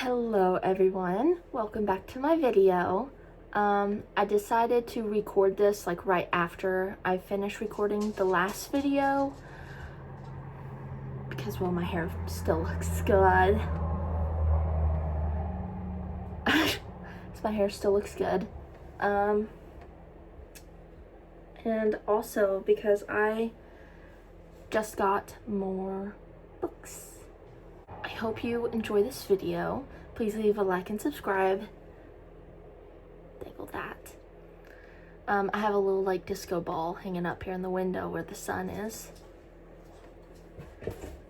Hello everyone, welcome back to my video. I decided to record this like right after I finished recording the last video because, well, my hair still looks good. My hair still looks good. And also because I just got more books. I hope you enjoy this video. Please leave a like and subscribe. Dangle that. I have a little like disco ball hanging up here in the window where the sun is.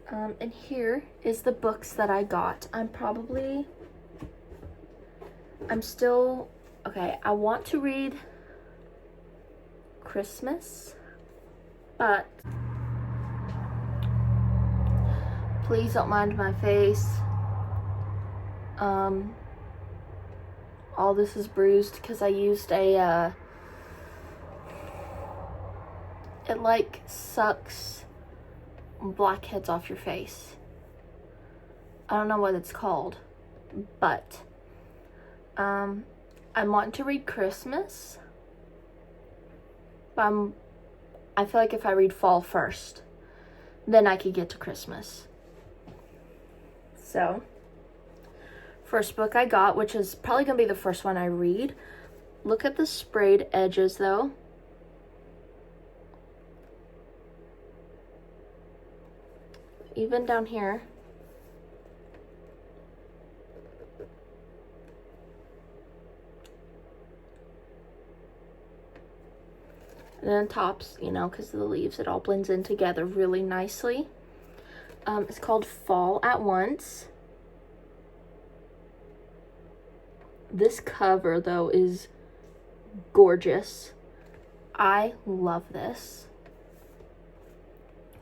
And here is the books that I got. Okay, I want to read Christmas, but please don't mind my face. All this is bruised because I used it like sucks blackheads off your face. I don't know what it's called, but I want to read Christmas, but I feel like if I read fall first, then I could get to Christmas. So, first book I got, which is probably gonna be the first one I read. Look at the sprayed edges though. Even down here. And then tops, you know, because of the leaves, it all blends in together really nicely. It's called Fall at Once. This cover, though, is gorgeous. I love this.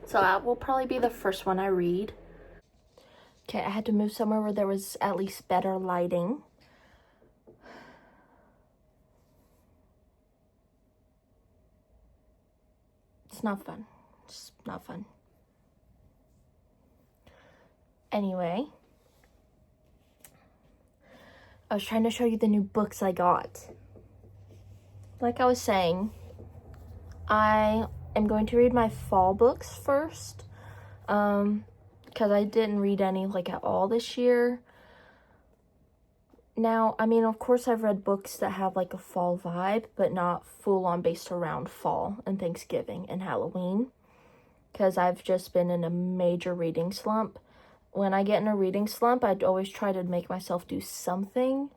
So that will probably be the first one I read. Okay, I had to move somewhere where there was at least better lighting. It's not fun. It's not fun. Anyway, I was trying to show you the new books I got. Like I was saying, I am going to read my fall books first, because I didn't read any like at all this year. Now, I mean, of course I've read books that have like a fall vibe, but not full on based around fall and Thanksgiving and Halloween, because I've just been in a major reading slump. When I get in a reading slump, I'd always try to make myself do something.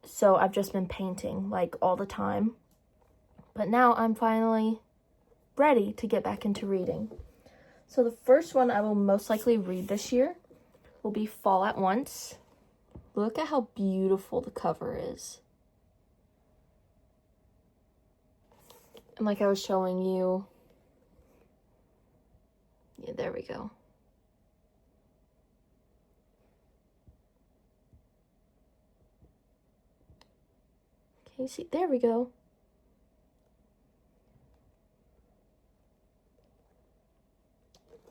So I've just been painting like all the time. But now I'm finally ready to get back into reading. So the first one I will most likely read this year will be Fall at Once. Look at how beautiful the cover is. And like I was showing you, yeah, there we go. Can you see? There we go.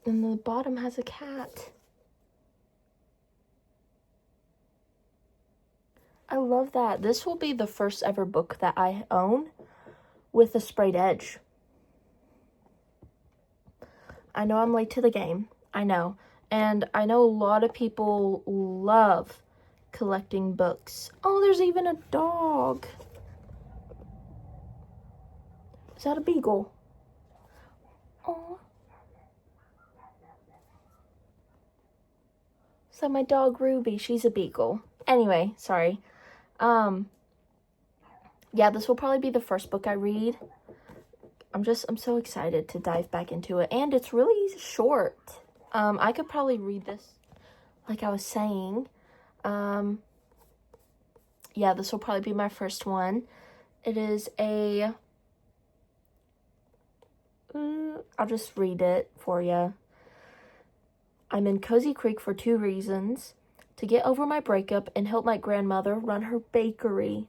And the bottom has a cat. I love that. This will be the first ever book that I own with a sprayed edge. I know I'm late to the game. I know. And I know a lot of people love collecting books. Oh, there's even a dog. Is that a beagle? Oh. So my dog Ruby, she's a beagle. Anyway, sorry. Yeah, this will probably be the first book I read. I'm so excited to dive back into it. And it's really short. I could probably read this, like I was saying. Yeah, this will probably be my first one. It is I'll just read it for you. I'm in Cozy Creek for 2 reasons: to get over my breakup and help my grandmother run her bakery.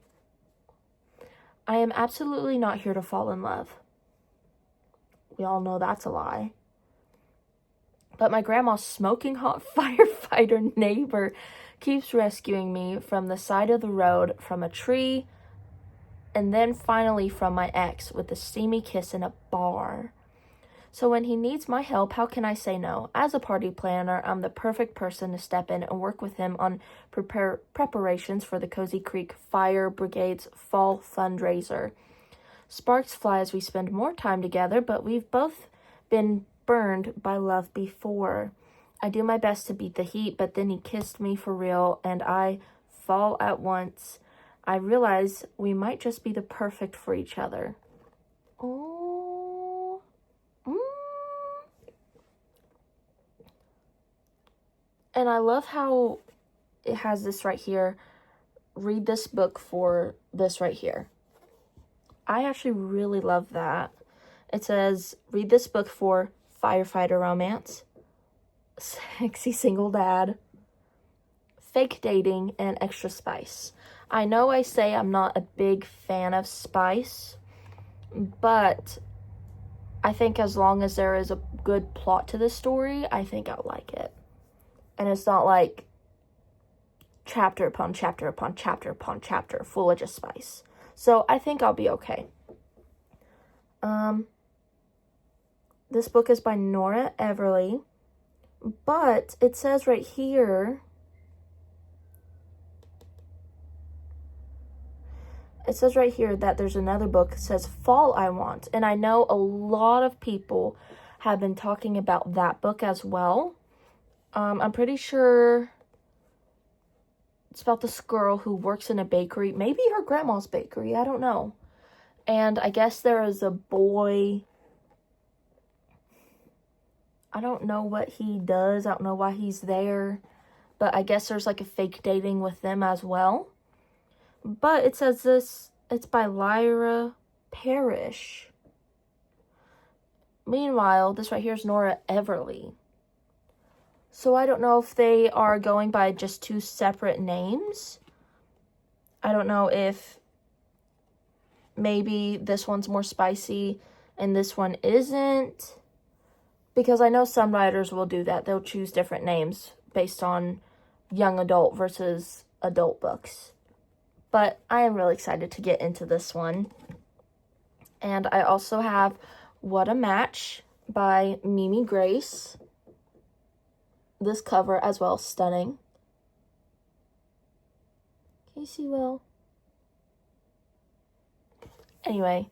I am absolutely not here to fall in love. We all know that's a lie. But my grandma's smoking hot firefighter neighbor keeps rescuing me from the side of the road, from a tree, and then finally from my ex with a steamy kiss in a bar. So when he needs my help, how can I say no? As a party planner, I'm the perfect person to step in and work with him on preparations for the Cozy Creek Fire Brigade's fall fundraiser. Sparks fly as we spend more time together, but we've both been burned by love before. I do my best to beat the heat, but then he kissed me for real, and I fall at once. I realize we might just be the perfect for each other. Oh. And I love how it has this right here. Read this book for this right here. I actually really love that. It says, read this book for firefighter romance, sexy single dad, fake dating, and extra spice. I know I say I'm not a big fan of spice, but I think as long as there is a good plot to this story, I think I'll like it. And it's not like chapter upon chapter upon chapter upon chapter full of just spice. So I think I'll be okay. This book is by Nora Everly, but it says right here, that there's another book that says Fall I Want. And I know a lot of people have been talking about that book as well. I'm pretty sure it's about this girl who works in a bakery, maybe her grandma's bakery, I don't know. And I guess there is a boy. I don't know what he does. I don't know why he's there. But I guess there's like a fake dating with them as well. But it says it's by Lyra Parrish. Meanwhile, this right here is Nora Everly. So I don't know if they are going by just two separate names. I don't know if maybe this one's more spicy and this one isn't. Because I know some writers will do that. They'll choose different names based on young adult versus adult books. But I am really excited to get into this one. And I also have What a Match by Mimi Grace. This cover as well, stunning. Can you see well? Anyway,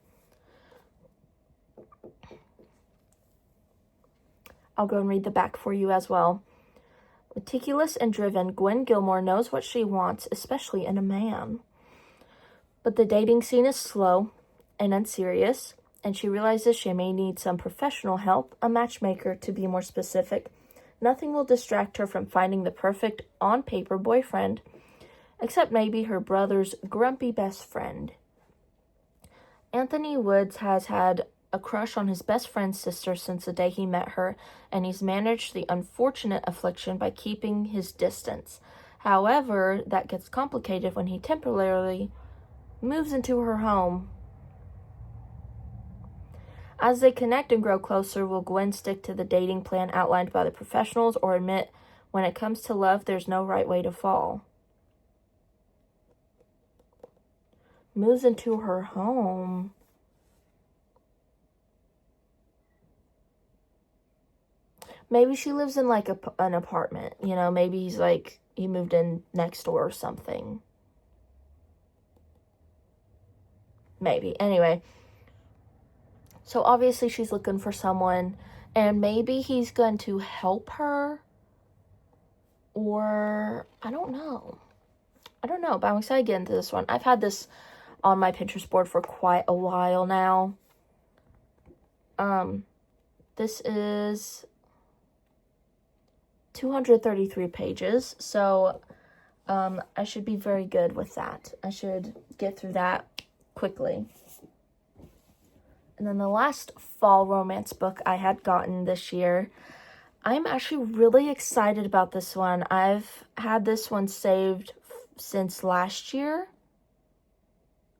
I'll go and read the back for you as well. Meticulous and driven, Gwen Gilmore knows what she wants, especially in a man. But the dating scene is slow and unserious, and she realizes she may need some professional help, a matchmaker to be more specific. Nothing will distract her from finding the perfect on-paper boyfriend, except maybe her brother's grumpy best friend. Anthony Woods has had a crush on his best friend's sister since the day he met her, and he's managed the unfortunate affliction by keeping his distance. However, that gets complicated when he temporarily moves into her home. As they connect and grow closer, will Gwen stick to the dating plan outlined by the professionals or admit when it comes to love, there's no right way to fall? Moves into her home. Maybe she lives in like an apartment, you know, maybe he's like, he moved in next door or something. Maybe. Anyway. So obviously she's looking for someone, and maybe he's going to help her, or I don't know, but I'm excited to get into this one. I've had this on my Pinterest board for quite a while now. This is 233 pages, so I should be very good with that. I should get through that quickly. And then the last fall romance book I had gotten this year, I'm actually really excited about this one. I've had this one saved since last year.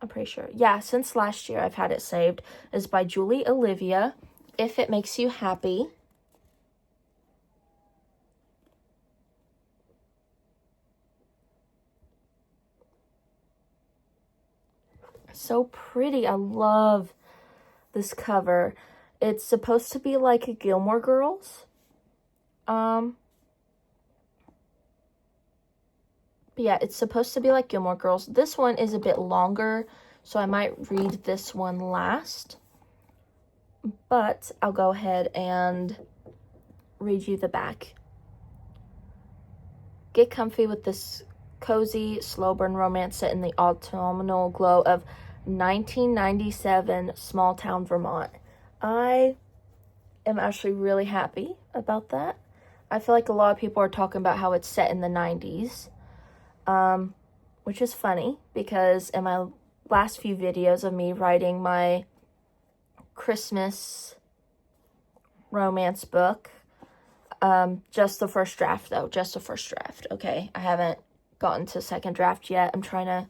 I'm pretty sure. Yeah, since last year I've had it saved. It's by Julie Olivia, If It Makes You Happy. So pretty. I love this cover. It's supposed to be like a Gilmore Girls. But yeah, it's supposed to be like Gilmore Girls. This one is a bit longer, so I might read this one last. But I'll go ahead and read you the back. Get comfy with this cozy, slow burn romance set in the autumnal glow of 1997 small town Vermont. I am actually really happy about that. I feel like a lot of people are talking about how it's set in the 90s, which is funny because in my last few videos of me writing my Christmas romance book, just the first draft though, just the first draft, okay? I haven't gotten to second draft yet. I'm trying to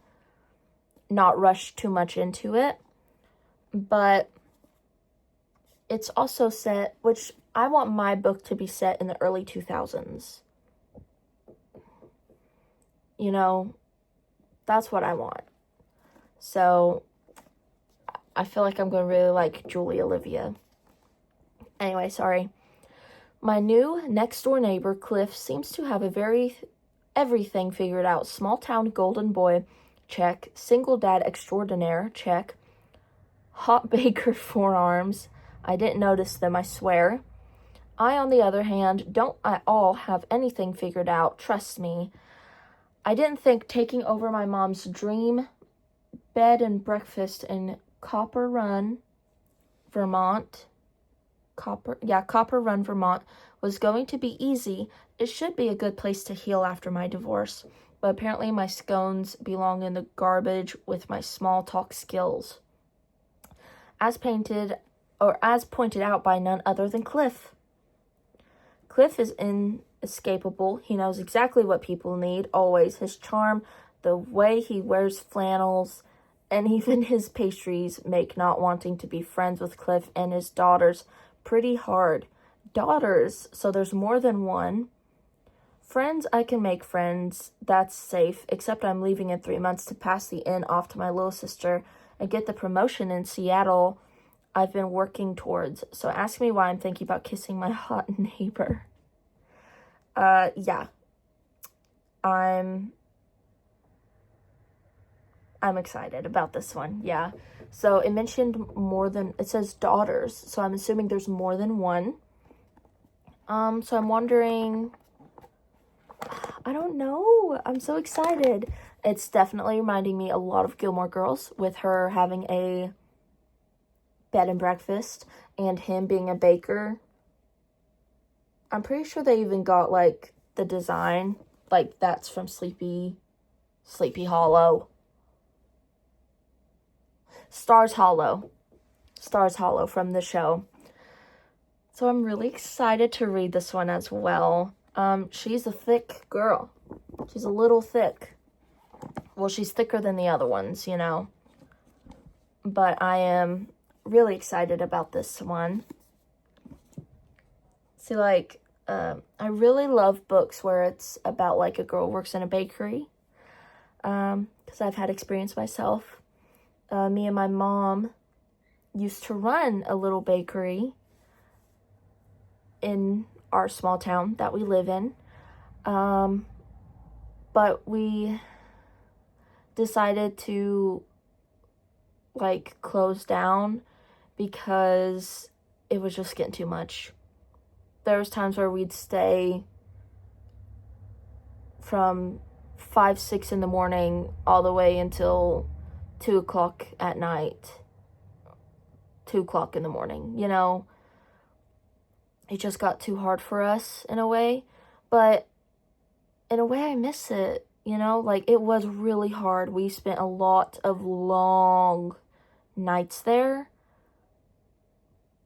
not rush too much into it, but it's also set, which I want my book to be set in the early 2000s. You know, that's what I want. So I feel like I'm going to really like Julie Olivia. Anyway, sorry. My new next-door neighbor, Cliff, seems to have everything figured out. Small-town golden boy, check. Single dad extraordinaire, check. Hot baker forearms. I didn't notice them, I swear. I, on the other hand, don't at all have anything figured out, trust me. I didn't think taking over my mom's dream bed and breakfast in Copper Run, Vermont, Copper Run, Vermont, was going to be easy. It should be a good place to heal after my divorce, but apparently my scones belong in the garbage with my small talk skills. As pointed out by none other than Cliff. Cliff is inescapable. He knows exactly what people need, always. His charm, the way he wears flannels, and even his pastries make not wanting to be friends with Cliff and his daughters pretty hard. Daughters, so there's more than one. Friends, I can make friends. That's safe, except I'm leaving in 3 months to pass the inn off to my little sister and get the promotion in Seattle I've been working towards. So ask me why I'm thinking about kissing my hot neighbor. Yeah. I'm excited about this one. Yeah. So it mentioned it says daughters. So I'm assuming there's more than one. So I'm wondering, I don't know. I'm so excited. It's definitely reminding me a lot of Gilmore Girls with her having a bed and breakfast and him being a baker. I'm pretty sure they even got like the design, like that's from Sleepy Hollow. Stars Hollow from the show. So I'm really excited to read this one as well. She's a thick girl. She's a little thick. Well, she's thicker than the other ones, you know. But I am really excited about this one. See, like, I really love books where it's about, like, a girl works in a bakery. Because I've had experience myself. Me and my mom used to run a little bakery in our small town that we live in. But we decided to, like, close down because it was just getting too much. There was times where we'd stay from 5, 6 in the morning all the way until 2 o'clock at night. 2 o'clock in the morning, you know. It just got too hard for us in a way. But in a way, I miss it, you know. Like, it was really hard. We spent a lot of long nights there.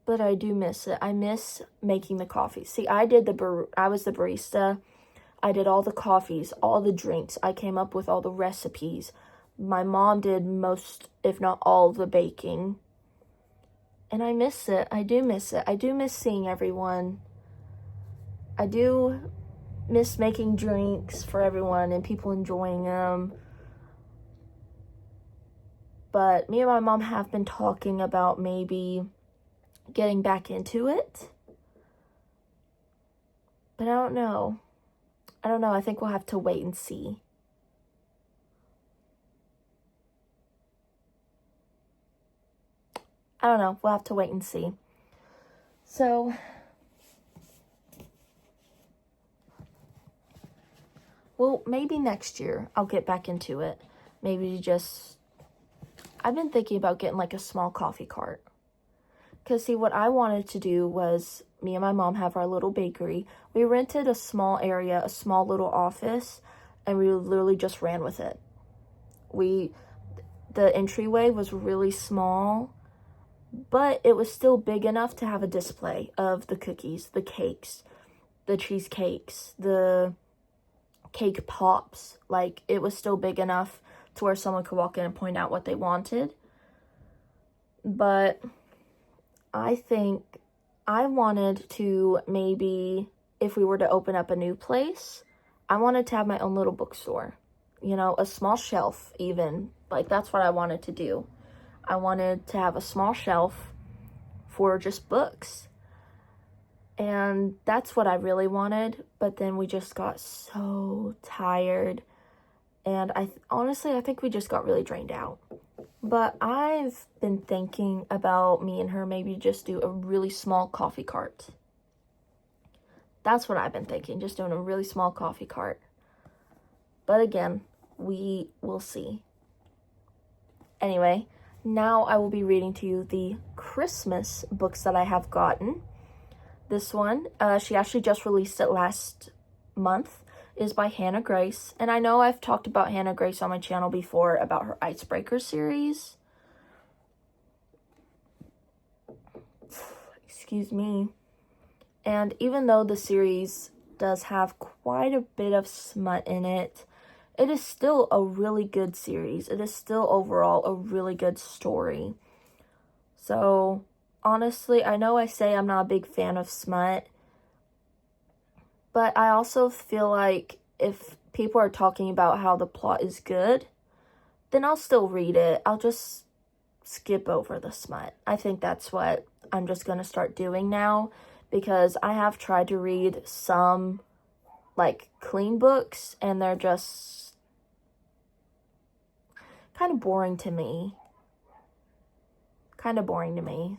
But I do miss it. I miss making the coffee. See, I was the barista. I did all the coffees, all the drinks. I came up with all the recipes. My mom did most, if not all, the baking. And I miss it. I do miss it. I do miss seeing everyone. I do miss making drinks for everyone and people enjoying them. But me and my mom have been talking about maybe getting back into it. But I don't know. I think we'll have to wait and see. I don't know. We'll have to wait and see. So, well, maybe next year I'll get back into it. Maybe I've been thinking about getting like a small coffee cart. Because, see, what I wanted to do was, me and my mom have our little bakery. We rented a small area, a small little office, and we literally just ran with it. The entryway was really small, but it was still big enough to have a display of the cookies, the cakes, the cheesecakes, the cake pops. Like, it was still big enough to where someone could walk in and point out what they wanted. But I think I wanted to maybe, if we were to open up a new place, I wanted to have my own little bookstore. You know, a small shelf even. Like, that's what I wanted to do. I wanted to have a small shelf for just books. And that's what I really wanted. But then we just got so tired. And honestly, I think we just got really drained out. But I've been thinking about me and her maybe just do a really small coffee cart. That's what I've been thinking, just doing a really small coffee cart. But again, we will see. Anyway, now I will be reading to you the Christmas books that I have gotten. This one, she actually just released it last month, is by Hannah Grace. And I know I've talked about Hannah Grace on my channel before about her Icebreaker series. Excuse me. And even though the series does have quite a bit of smut in it, it is still a really good series. It is still overall a really good story. So, honestly, I know I say I'm not a big fan of smut, but I also feel like if people are talking about how the plot is good, then I'll still read it. I'll just skip over the smut. I think that's what I'm just going to start doing now, because I have tried to read some, like, clean books, and they're just kind of boring to me.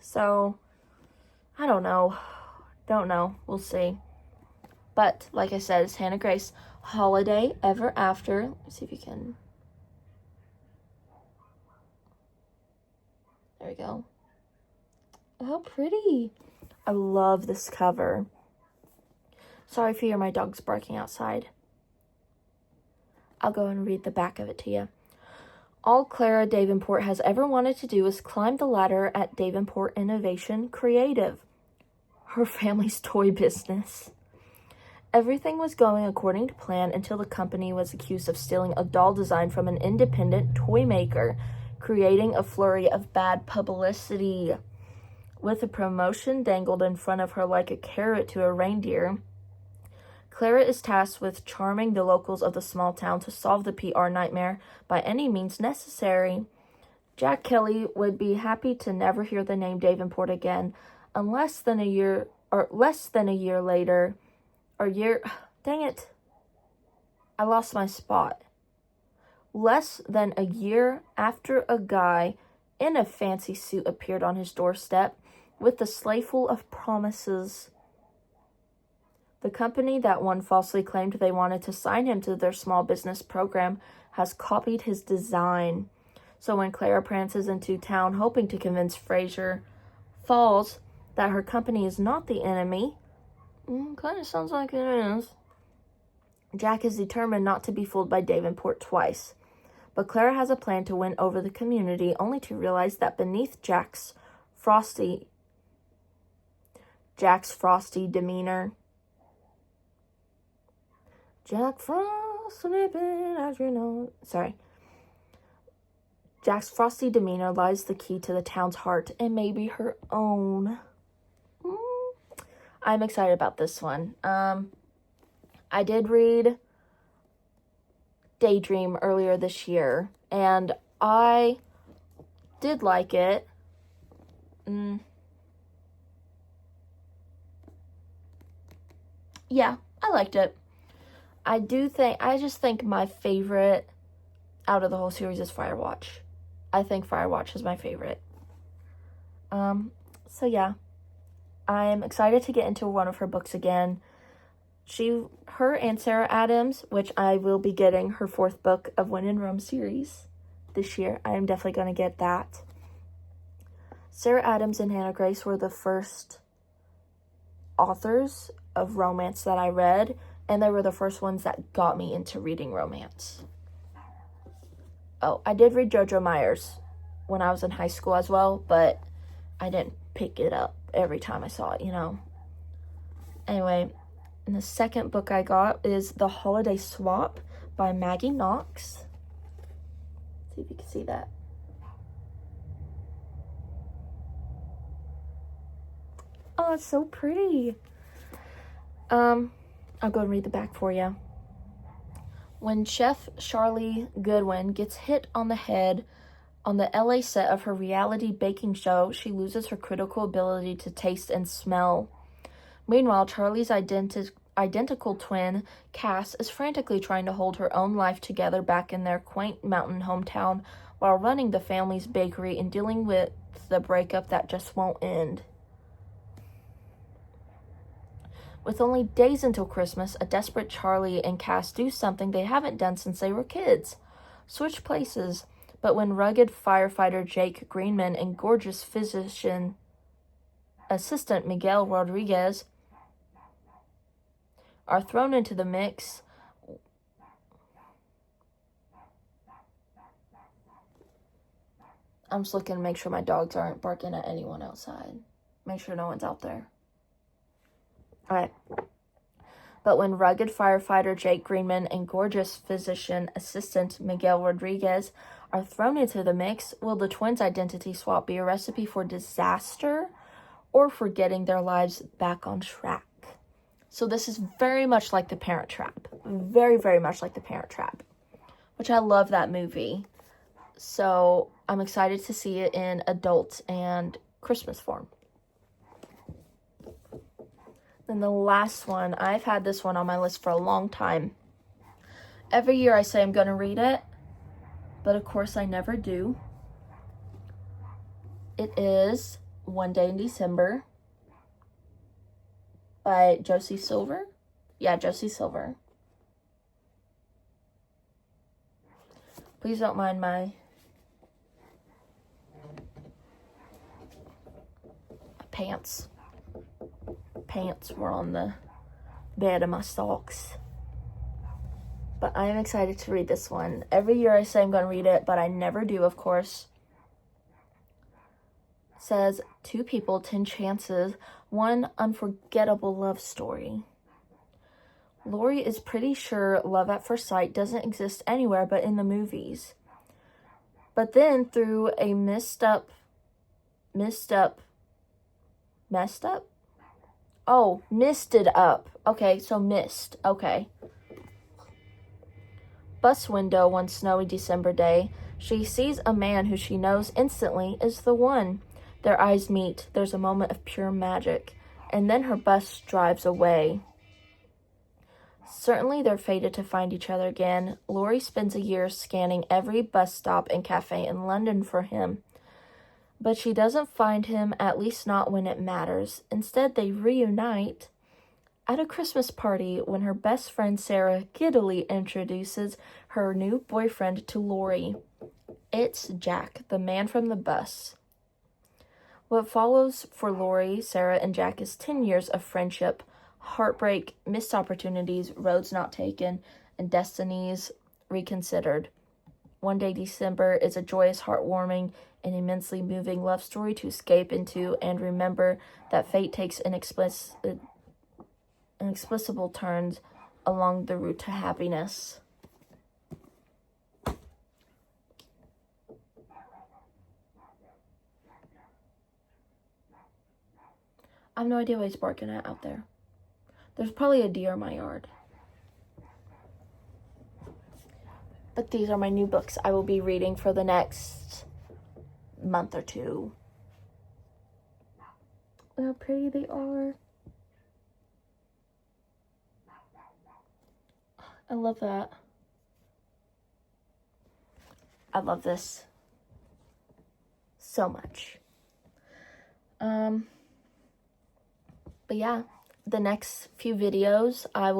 So, I don't know. We'll see. But, like I said, it's Hannah Grace. Holiday Ever After. Let's see if you can. There we go. Oh, how pretty. I love this cover. Sorry if you hear my dogs barking outside. I'll go and read the back of it to you. All Clara Davenport has ever wanted to do is climb the ladder at Davenport Innovation Creative, her family's toy business. Everything was going according to plan until the company was accused of stealing a doll design from an independent toy maker, creating a flurry of bad publicity. With a promotion dangled in front of her like a carrot to a reindeer, Clara is tasked with charming the locals of the small town to solve the PR nightmare by any means necessary. Jack Kelly would be happy to never hear the name Davenport again, and less than a year later, dang it, I lost my spot. Less than a year after a guy in a fancy suit appeared on his doorstep with a sleigh full of promises. The company that one falsely claimed they wanted to sign him to their small business program has copied his design. So when Clara prances into town hoping to convince Fraser Falls that her company is not the enemy, kind of sounds like it is, Jack is determined not to be fooled by Davenport twice. But Clara has a plan to win over the community, only to realize that beneath Jack's frosty demeanor, Jack's frosty demeanor lies the key to the town's heart, and maybe her own. I'm excited about this one. I did read Daydream earlier this year, and I did like it. Yeah, I liked it. I just think my favorite out of the whole series is Firewatch. I think Firewatch is my favorite. So yeah, I'm excited to get into one of her books again. Her and Sarah Adams, which I will be getting her 4th book of When in Rome series this year. I am definitely going to get that. Sarah Adams and Hannah Grace were the first authors of romance that I read, and they were the first ones that got me into reading romance. Oh, I did read JoJo Myers when I was in high school as well, but I didn't pick it up every time I saw it, Anyway, and the second book I got is The Holiday Swap by Maggie Knox. Let's see if you can see that. Oh, it's so pretty. I'll go and read the back for you. When Chef Charlie Goodwin gets hit on the head on the LA set of her reality baking show, she loses her critical ability to taste and smell. Meanwhile, Charlie's identical twin, Cass, is frantically trying to hold her own life together back in their quaint mountain hometown while running the family's bakery and dealing with the breakup that just won't end. With only days until Christmas, a desperate Charlie and Cass do something they haven't done since they were kids. Switch places. But when rugged firefighter Jake Greenman and gorgeous physician assistant Miguel Rodriguez are thrown into the mix, I'm just looking to make sure my dogs aren't barking at anyone outside. Make sure no one's out there. Alright. But when rugged firefighter Jake Greenman and gorgeous physician assistant Miguel Rodriguez are thrown into the mix, will the twins' identity swap be a recipe for disaster or for getting their lives back on track? So this is very much like The Parent Trap. Very, very much like The Parent Trap, which I love that movie. So I'm excited to see it in adult and Christmas form. Then the last one, I've had this one on my list for a long time. Every year I say I'm going to read it, but of course I never do. It is One Day in December by Josie Silver. Yeah, Josie Silver. Please don't mind my pants. Pants were on the bed of my socks. But I am excited to read this one. Every year I say I'm going to read it, but I never do, of course. It says, 2 people, 10 chances, one unforgettable love story. Lori is pretty sure love at first sight doesn't exist anywhere but in the movies. But then through a messed up? Oh, misted up. Okay, so mist. Okay. Bus window one snowy December day, she sees a man who she knows instantly is the one. Their eyes meet. There's a moment of pure magic. And then her bus drives away. Certainly they're fated to find each other again. Lori spends a year scanning every bus stop and cafe in London for him. But she doesn't find him, at least not when it matters. Instead, they reunite at a Christmas party when her best friend Sarah giddily introduces her new boyfriend to Lori. It's Jack, the man from the bus. What follows for Lori, Sarah, and Jack is 10 years of friendship, heartbreak, missed opportunities, roads not taken, and destinies reconsidered. One Day December is a joyous, heartwarming, and immensely moving love story to escape into and remember that fate takes inexplicable turns along the route to happiness. I have no idea what he's barking at out there. There's probably a deer in my yard. But these are my new books I will be reading for the next month or two. Look how pretty they are. I love that. I love this so much. But yeah, the next few videos that I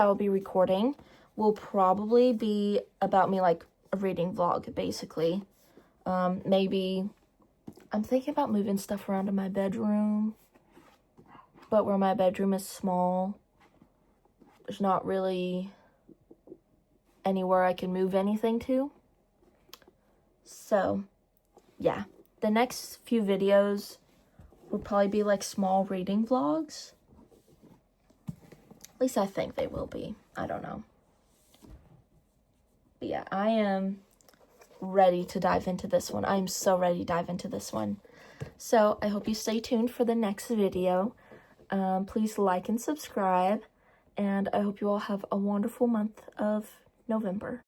will be recording will probably be about me, like a reading vlog, basically. Maybe I'm thinking about moving stuff around in my bedroom, but where my bedroom is small, there's not really anywhere I can move anything to. So yeah, the next few videos will probably be like small reading vlogs. At least I think they will be. I don't know. But yeah, I am ready to dive into this one. I'm so ready to dive into this one. So I hope you stay tuned for the next video. Please like and subscribe. And I hope you all have a wonderful month of November.